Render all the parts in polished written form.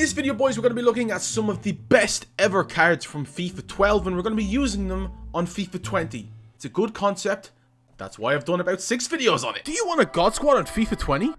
this video, boys, we're going to be looking at some of the best ever cards from FIFA 12, and we're going to be using them on FIFA 20. It's a good concept. That's why I've done about 6 videos on it. Do you want a God Squad on FIFA 20?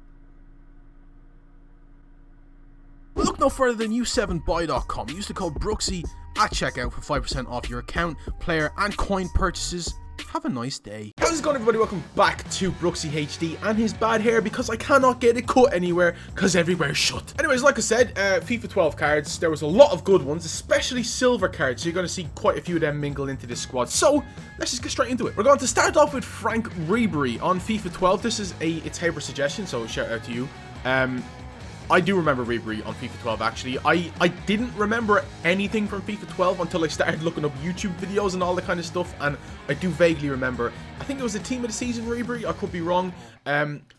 Look no further than u7buy.com. Use the code Brooksy at checkout for 5% off your account, player, and coin purchases. Have a nice day. How's it going, everybody? Welcome back to Brooksy HD and his bad hair, because I cannot get it cut anywhere because everywhere's shut. Anyways, like I said, FIFA 12 cards, there was a lot of good ones, especially silver cards, so you're going to see quite a few of them mingle into this squad. So let's just get straight into it. We're going to start off with Frank Ribery on FIFA 12. This is it's Haber suggestion, so shout out to you. I do remember Ribery on FIFA 12, actually. I didn't remember anything from FIFA 12 until I started looking up YouTube videos and all that kind of stuff, and I do vaguely remember. I think it was a Team of the Season Ribery, I could be wrong.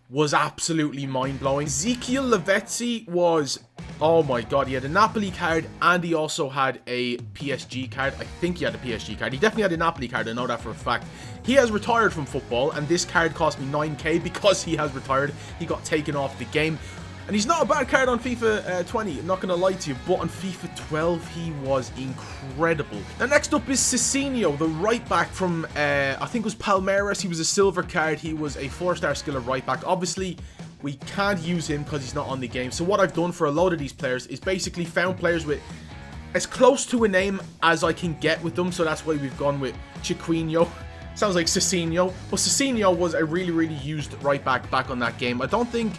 Was absolutely mind-blowing. Ezekiel Lavezzi was, oh my god, he had a Napoli card and he also had a PSG card. I think he had a PSG card. He definitely had a Napoli card, I know that for a fact. He has retired from football, and this card cost me 9k because he has retired. He got taken off the game. And he's not a bad card on FIFA 20, I'm not going to lie to you, but on FIFA 12, he was incredible. Now, next up is Cicinho, the right back from, I think it was Palmeiras. He was a silver card. He was a 4-star skiller right back. Obviously, we can't use him because he's not on the game. So what I've done for a load of these players is basically found players with as close to a name as I can get with them. So that's why we've gone with Chiquinho. Sounds like Cicinho. But Cicinho was a really used right back on that game. I don't think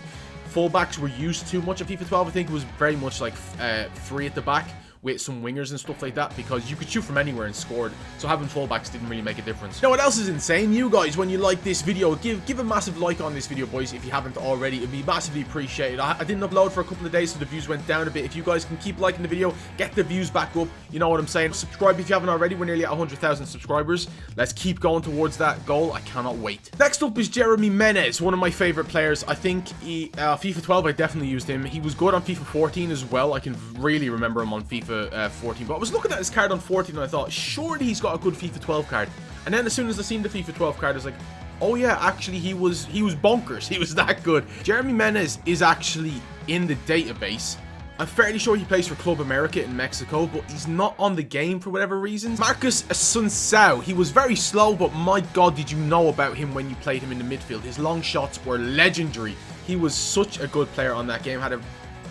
fullbacks were used too much of FIFA 12. I think it was very much like 3 at the back with some wingers and stuff like that, because you could shoot from anywhere and scored, so having fullbacks didn't really make a difference. Now, what else is insane? You guys, when you like this video, give a massive like on this video, boys, if you haven't already. It'd be massively appreciated. I didn't upload for a couple of days, so the views went down a bit. If you guys can keep liking the video, get the views back up, you know what I'm saying. Subscribe if you haven't already. We're nearly at 100,000 subscribers. Let's keep going towards that goal. I cannot wait. Next up is Jeremy Menez, one of my favorite players. I think FIFA 12, I definitely used him. He was good on FIFA 14 as well. I can really remember him on FIFA 14. But I was looking at his card on 14 and I thought, surely he's got a good FIFA 12 card. And then as soon as I seen the FIFA 12 card, I was like, oh yeah, actually he was bonkers. He was that good. Jeremy Menez is actually in the database. I'm fairly sure he plays for Club America in Mexico, but he's not on the game for whatever reasons. Marcus Assunção, he was very slow, but my god, did you know about him when you played him in the midfield? His long shots were legendary. He was such a good player on that game, had a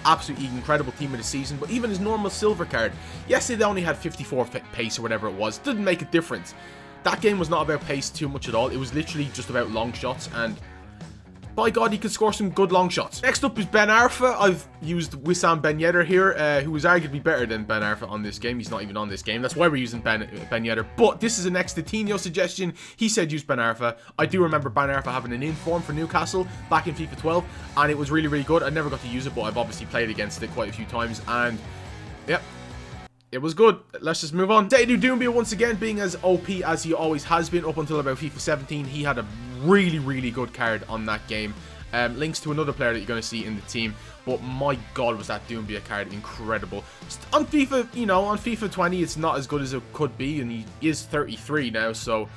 absolutely incredible team of the season. But even his normal silver card, yes, it only had 54 pace or whatever it was, didn't make a difference. That game was not about pace too much at all. It was literally just about long shots, and by god, he could score some good long shots. Next up is Ben Arfa. I've used Wissam Ben Yedder here, who was arguably better than Ben Arfa on this game. He's not even on this game. That's why we're using Ben Yedder. But this is an ex-Coutinho suggestion. He said use Ben Arfa. I do remember Ben Arfa having an inform for Newcastle back in FIFA 12, and it was really good. I never got to use it, but I've obviously played against it quite a few times, and yep, it was good. Let's just move on. Seydou Doumbia, once again, being as OP as he always has been up until about FIFA 17. He had a really good card on that game. Links to another player that you're going to see in the team, but my god, was that Doumbia card incredible. On FIFA, you know, on FIFA 20, it's not as good as it could be, and he is 33 now, so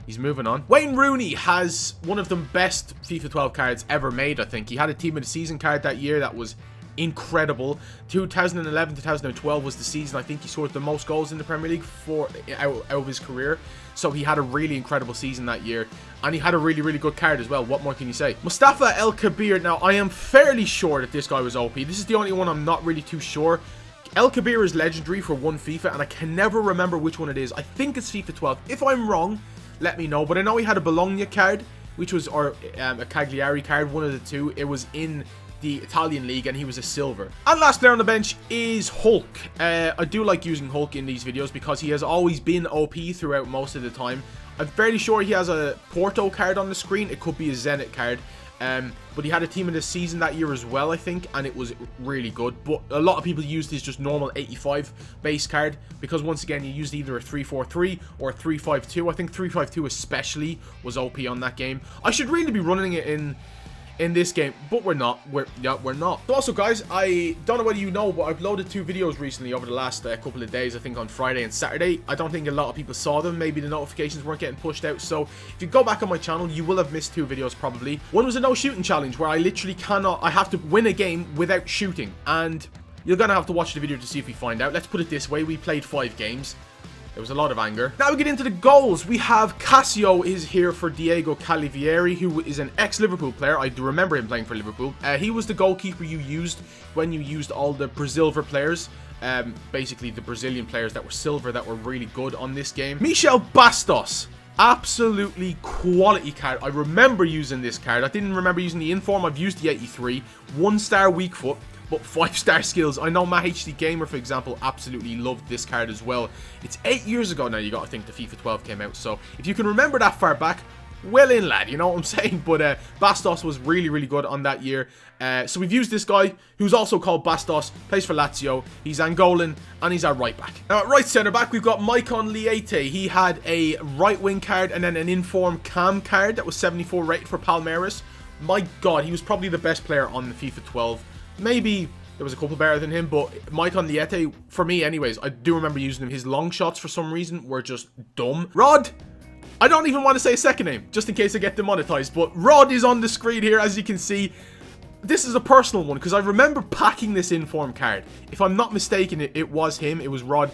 he's moving on. Wayne Rooney has one of the best FIFA 12 cards ever made, I think. He had a Team of the Season card that year that was incredible. 2011-2012 was the season I think he scored the most goals in the Premier League out of his career. So he had a really incredible season that year, and he had a really good card as well. What more can you say? Mustafa El Kabir. Now, I am fairly sure that this guy was OP. This is the only one I'm not really too sure. El Kabir is legendary for one FIFA, and I can never remember which one it is. I think it's FIFA 12. If I'm wrong, let me know. But I know he had a Bologna card, which was, or a Cagliari card, one of the two. It was in the Italian league, and he was a silver. And last player on the bench is Hulk. I do like using Hulk in these videos because he has always been OP throughout most of the time. I'm fairly sure he has a Porto card on the screen. It could be a Zenit card. But he had a Team of the Season that year as well, I think, and it was really good. But a lot of people used his just normal 85 base card because, once again, you used either a 3-4-3 or a 3-5-2. I think 3-5-2 especially was OP on that game. I should really be running it in this game, but we're not. We're not. So also, guys, I don't know whether you know, but I've loaded 2 videos recently over the last couple of days. I think on Friday and Saturday. I don't think a lot of people saw them. Maybe the notifications weren't getting pushed out. So if you go back on my channel, you will have missed 2 videos probably. One was a no shooting challenge where I literally cannot. I have to win a game without shooting, and You're going to have to watch the video to see if we find out. Let's put it this way. We played 5 games. There was a lot of anger. Now we get into the goals. We have Casio is here for Diego Calivieri, who is an ex-Liverpool player. I do remember him playing for Liverpool. He was the goalkeeper you used when you used all the brasilver players. Basically the Brazilian players that were silver that were really good on this game. Michel Bastos. Absolutely quality card. I remember using this card. I didn't remember using the inform. I've used the 83. 1-star weak foot, but 5-star skills. I know my HD Gamer, for example, absolutely loved this card as well. It's 8 years ago now, you got to think the FIFA 12 came out. So if you can remember that far back, well in, lad, you know what I'm saying? But Bastos was really, really good on that year. So we've used this guy, who's also called Bastos, plays for Lazio. He's Angolan, and he's our right back. Now, at right centre back, we've got maikon Leite. He had a right wing card and then an inform cam card that was 74 rated for Palmeiras. My God, he was probably the best player on the FIFA 12. Maybe there was a couple better than him, but maikon Leite, for me anyways, I do remember using him. His long shots, for some reason, were just dumb. Rod! I don't even want to say a second name, just in case I get demonetized, but Rod is on the screen here, as you can see. This is a personal one, because I remember packing this inform card. If I'm not mistaken, it was him. It was Rod.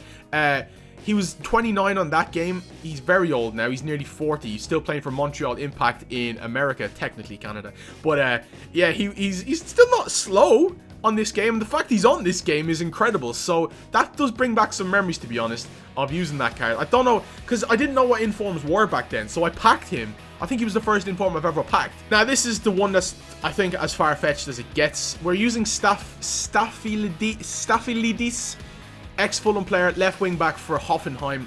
He was 29 on that game. He's very old now. He's nearly 40. He's still playing for Montreal Impact in America, technically Canada. But yeah, he's still not slow on this game. The fact he's on this game is incredible. So that does bring back some memories, to be honest, of using that card. I don't know, because I didn't know what informs were back then. So I packed him. I think he was the first inform I've ever packed. Now, this is the one that's, I think, as far-fetched as it gets. We're using Staphylidis, ex-Fulham player, left wing back for Hoffenheim.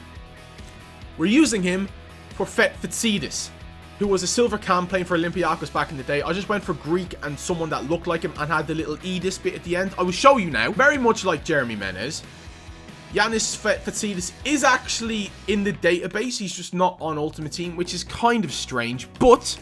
We're using him for Fetsidis, who was a silver cam playing for Olympiacos back in the day. I just went for Greek and someone that looked like him and had the little Edis bit at the end. I will show you now. Very much like Jeremy Menez, Yanis Fetsidis is actually in the database. He's just not on Ultimate Team, which is kind of strange. But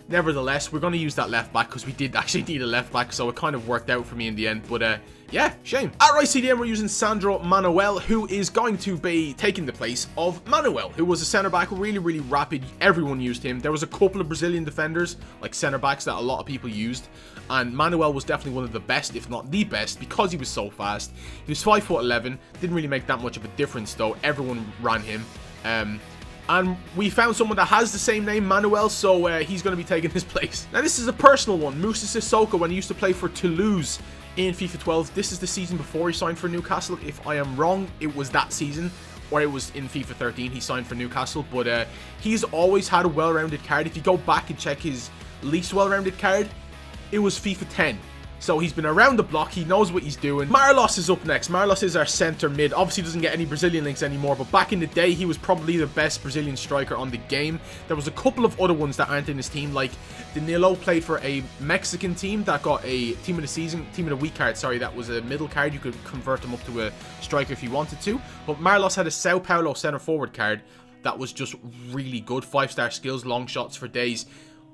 nevertheless, we're going to use that left back because we did actually need a left back. So it kind of worked out for me in the end. But yeah, shame. At right CDM, we're using Sandro Manuel, who is going to be taking the place of Manuel, who was a centre-back, really, really rapid. Everyone used him. There was a couple of Brazilian defenders, like centre-backs, that a lot of people used. And Manuel was definitely one of the best, if not the best, because he was so fast. He was 5'11". Didn't really make that much of a difference, though. Everyone ran him. And we found someone that has the same name, Manuel, so he's going to be taking his place. Now, this is a personal one. Moussa Sissoko, when he used to play for Toulouse in FIFA 12. This is the season before he signed for Newcastle. If I am wrong, it was that season, or it was in FIFA 13 he signed for Newcastle. But he's always had a well-rounded card. If you go back and check his least well-rounded card, it was FIFA 10. So he's been around the block. He knows what he's doing. Marlos is up next. Marlos is our centre mid. Obviously doesn't get any Brazilian links anymore, but back in the day, he was probably the best Brazilian striker on the game. There was a couple of other ones that aren't in his team, like Danilo played for a Mexican team that got a team of the season, team of the week card, sorry, that was a middle card. You could convert him up to a striker if you wanted to. But Marlos had a Sao Paulo centre forward card that was just really good. 5-star skills, long shots for days.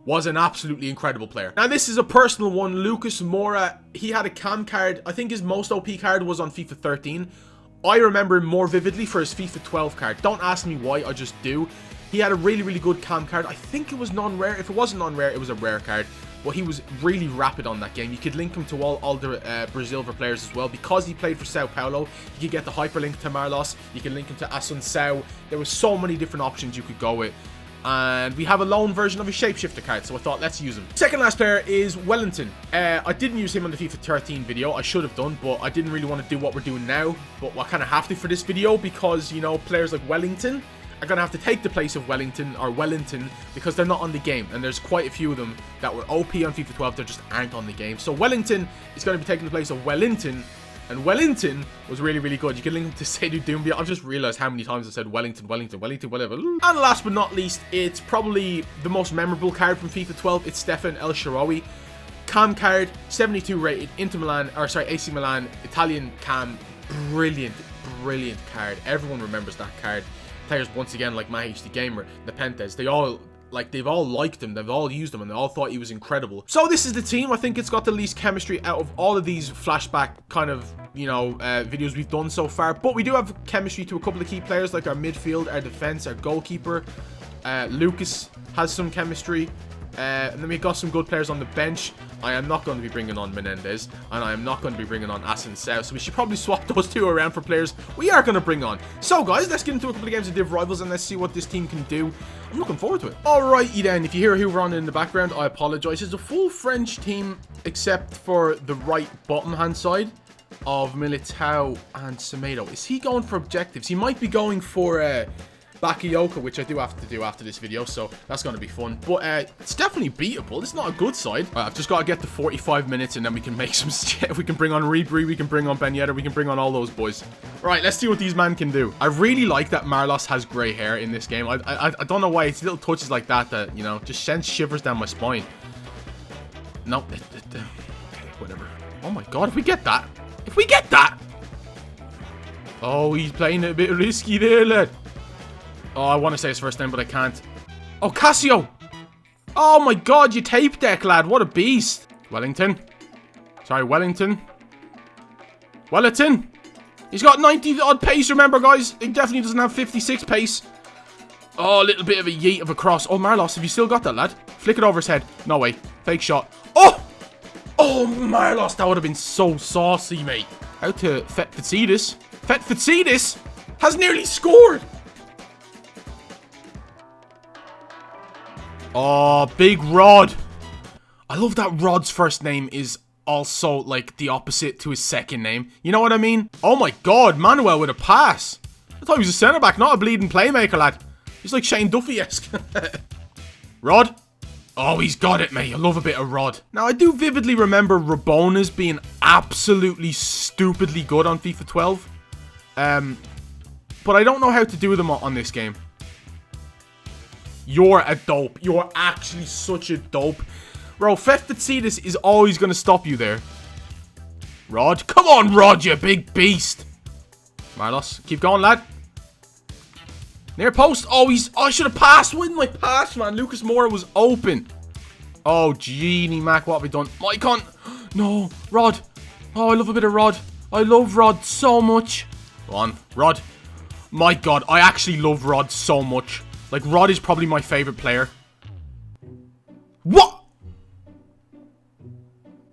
Was an absolutely incredible player. Now, this is a personal one. Lucas Moura, he had a cam card. I think his most OP card was on FIFA 13. I remember him more vividly for his FIFA 12 card. Don't ask me why, I just do. He had a really, really good cam card. I think it was non-rare. If it wasn't non-rare, it was a rare card. But he was really rapid on that game. You could link him to all the Brasilver players as well. Because he played for Sao Paulo, you could get the hyperlink to Marlos. You could link him to Assunção. There were so many different options you could go with. And we have a loan version of a shapeshifter card, so I thought, let's use him. Second last player is Wellington. I didn't use him on the FIFA 13 video. I should have done, but I didn't really want to do what we're doing now. But I kind of have to for this video because, you know, players like Wellington are going to have to take the place of Wellington because they're not on the game. And there's quite a few of them that were OP on FIFA 12 that just aren't on the game. So Wellington is going to be taking the place of Wellington. And Wellington was really, really good. You can link him to Seydou Doumbia. I've just realized how many times I said Wellington, whatever. And last but not least, it's probably the most memorable card from FIFA 12. It's Stefan El Shaarawy. Cam card, 72 rated, AC Milan, Italian cam. Brilliant, brilliant card. Everyone remembers that card. Players, once again, like my HD Gamer, Nepenthes, they've all liked him, they've all used him, and they all thought he was incredible. So this is the team. I think it's got the least chemistry out of all of these flashback kind of, you know, videos we've done so far. But we do have chemistry to a couple of key players, like our midfield, our defense, our goalkeeper. Lucas has some chemistry. And then we got some good players on the bench. I am not going to be bringing on Menez, and I am not going to be bringing on Asensio. So we should probably swap those two around for players we are going to bring on. So guys, let's get into a couple of games of Div Rivals and let's see what this team can do. I'm looking forward to it. Alrighty then, if you hear who on in the background, I apologize. It's a full French team except for the right bottom hand side of Militao and Semedo. Is he going for objectives? He might be going for Bakayoko, which I do have to do after this video, so that's going to be fun. But it's definitely beatable. It's not a good side. I've just got to get to 45 minutes, and then we can make some shit. We can bring on Ribery, we can bring on Ben Yedder, we can bring on all those boys. Right, let's see what these men can do. I really like that Marlos has grey hair in this game. I don't know why. It's little touches like that that, you know, just sends shivers down my spine. No. Okay, whatever. Oh my god, if we get that. If we get that. Oh, he's playing a bit risky there, lad. Oh, I want to say his first name, but I can't. Oh, Casio! Oh my god, you tape deck, lad. What a beast. Wellington. Sorry, Wellington. Wellington. He's got 90 odd pace, remember, guys. He definitely doesn't have 56 pace. Oh, a little bit of a yeet of a cross. Oh, Marlos, have you still got that, lad? Flick it over his head. No way. Fake shot. Oh! Oh, Marlos, that would have been so saucy, mate. Out to Fetfitsidis. Fetfitsidis has nearly scored. Oh, big Rod. I love that Rod's first name is also, like, the opposite to his second name. You know what I mean? Oh my god, Manuel with a pass. I thought he was a centre-back, not a bleeding playmaker, lad. He's like Shane Duffy-esque. Rod. Oh, he's got it, mate. I love a bit of Rod. Now, I do vividly remember Rabonas being absolutely stupidly good on FIFA 12. But I don't know how to do them on this game. You're a dope. You're actually such a dope. Bro, Fetfitsidis is always going to stop you there. Rod. Come on, Rod, you big beast. Marlos. Keep going, lad. Near post. Oh, I should have passed. Why didn't I pass, man? Lucas Moura was open. Oh, genie, Mac. What have we done? Maikon. No. Rod. Oh, I love a bit of Rod. I love Rod so much. Go on. Rod. My god. I actually love Rod so much. Like, Rod is probably my favorite player. What?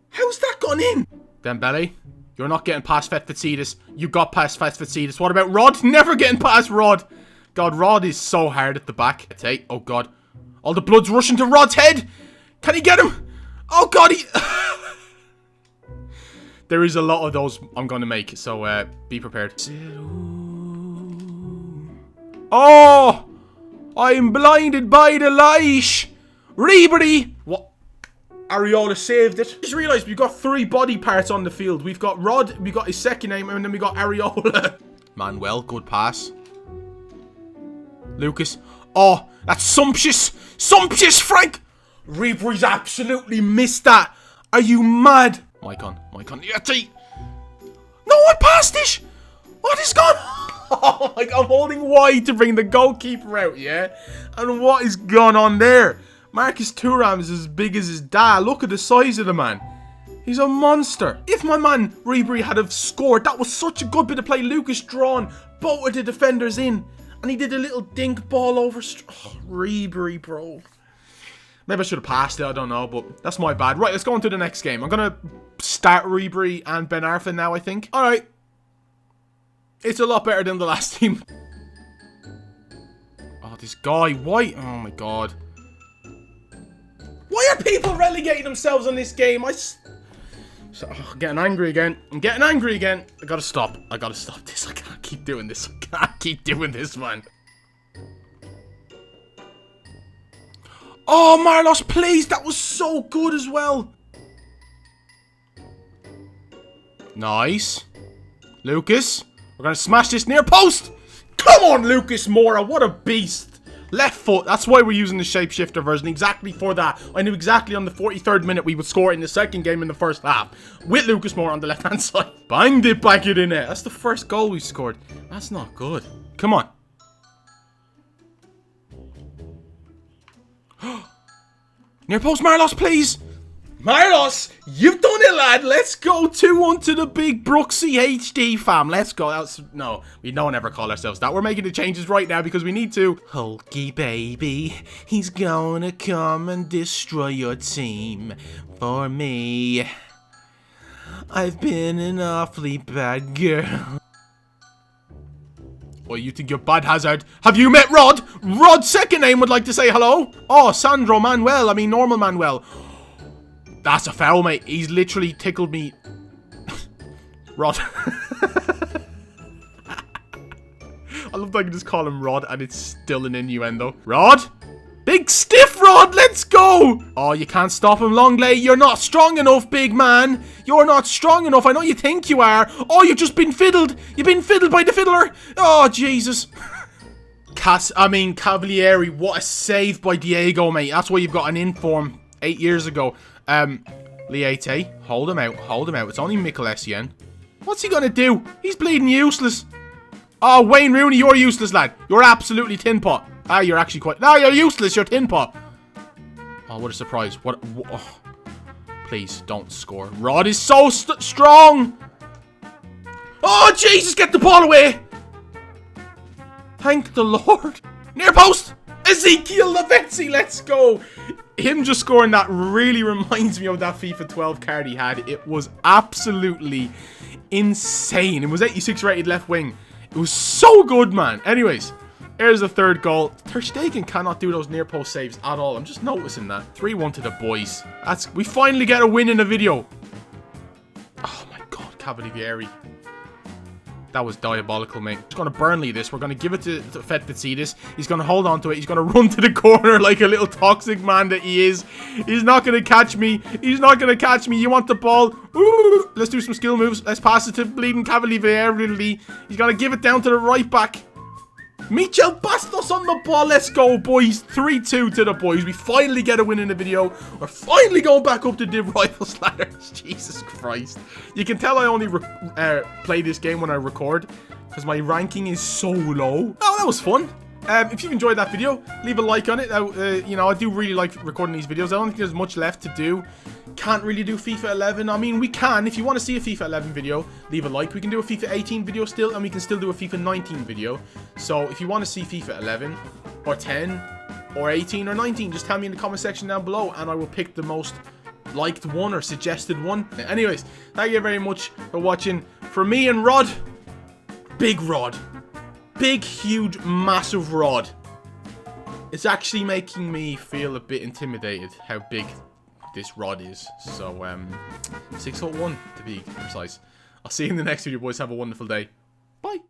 How's that gone in? Dembele, you're not getting past Fetfitsidis. You got past Fetfitsidis. What about Rod? Never getting past Rod. God, Rod is so hard at the back. Hey, oh god. All the blood's rushing to Rod's head. Can he get him? Oh god, he... There is a lot of those I'm going to make, so be prepared. Oh! I'm blinded by the light. Ribery. What? Areola saved it. Just realised we've got 3 body parts on the field. We've got Rod, we got his second name, and then we got Areola. Manuel, good pass. Lucas. Oh, that's sumptuous. Sumptuous, Frank. Ribery's absolutely missed that. Are you mad? Maikon. Yeti. No, I passed it. What is gone? Oh, like, I'm holding Y to bring the goalkeeper out, yeah? And what is going on there? Marcus Thuram is as big as his dad. Look at the size of the man. He's a monster. If my man Ribery had have scored, that was such a good bit of play. Lucas drawn both of the defenders in. And he did a little dink ball over. Oh, Ribery, bro. Maybe I should have passed it. I don't know, but that's my bad. Right, let's go on to the next game. I'm going to start Ribery and Ben Arfa now, I think. All right. It's a lot better than the last team. Oh, this guy. Why? Oh, my God. Why are people relegating themselves on this game? I'm getting angry again. I'm getting angry again. I gotta stop. I gotta stop this. I can't keep doing this. I can't keep doing this, man. Oh, Marlos, please. That was so good as well. Nice. Lucas. We're going to smash this near post. Come on, Lucas Moura. What a beast. Left foot. That's why we're using the shapeshifter version. Exactly for that. I knew exactly on the 43rd minute we would score in the second game in the first half. With Lucas Moura on the left-hand side. Banged it back in there. That's the first goal we scored. That's not good. Come on. Near post, Marlos, please. Marlos, you've done it, lad. Let's go 2-1 to the big Brooksy HD, fam. Let's go. No, we don't ever call ourselves that. We're making the changes right now because we need to. Hulky baby, he's gonna come and destroy your team for me. I've been an awfully bad girl. Oh, you think you're bad, Hazard? Have you met Rod? Rod's second name would like to say hello. Oh, Sandro Manuel. I mean, normal Manuel. That's a foul, mate. He's literally tickled me. Rod. I love that I can just call him Rod and it's still an innuendo. Rod? Big stiff Rod, let's go! Oh, you can't stop him, Longley. You're not strong enough, big man. You're not strong enough. I know you think you are. Oh, you've just been fiddled. You've been fiddled by the fiddler. Oh, Jesus. Cavalieri, what a save by Diego, mate. That's why you've got an inform 8 years ago. Leite, hold him out, hold him out. It's only Mikkel Essien. What's he gonna do? He's bleeding useless. Oh, Wayne Rooney, you're useless, lad. You're absolutely tin pot. Ah, you're actually quite... No, you're useless, you're tin pot. Oh, what a surprise. What oh. Please, don't score. Rod is so strong. Oh, Jesus, get the ball away. Thank the Lord. Near post. Ezekiel Lavezzi, let's go. Him just scoring that really reminds me of that FIFA 12 card he had. It was absolutely insane. It was 86 rated left wing. It was so good, man. Anyways, here's the third goal. Ter Stegen cannot do those near post saves at all. I'm just noticing that. 3-1 to the boys. We finally get a win in a video. Oh my God, Cavalieri. That was diabolical, mate. Just gonna Burnley this. We're gonna give it to Fettuccines. He's gonna hold on to it. He's gonna run to the corner like a little toxic man that he is. He's not gonna catch me. He's not gonna catch me. You want the ball? Ooh, let's do some skill moves. Let's pass it to bleeding Cavalieri. He's gonna give it down to the right back. Michel Bastos on the ball. Let's go, boys. 3-2 to the boys. We finally get a win in the video. We're finally going back up to Div Rivals ladders. Jesus Christ. You can tell I only play this game when I record because my ranking is so low. Oh, that was fun. If you enjoyed that video, leave a like on it. You know, I do really like recording these videos. I don't think there's much left to do. Can't really do FIFA 11. I mean, we can. If you want to see a FIFA 11 video, leave a like. We can do a FIFA 18 video still, and we can still do a FIFA 19 video. So if you want to see FIFA 11 or 10 or 18 or 19, just tell me in the comment section down below, and I will pick the most liked one or suggested one. Anyways, thank you very much for watching. For me and Rod, big Rod. Big, huge, massive Rod. It's actually making me feel a bit intimidated how big this Rod is. So, 6'1" to be precise. I'll see you in the next video, boys. Have a wonderful day. Bye.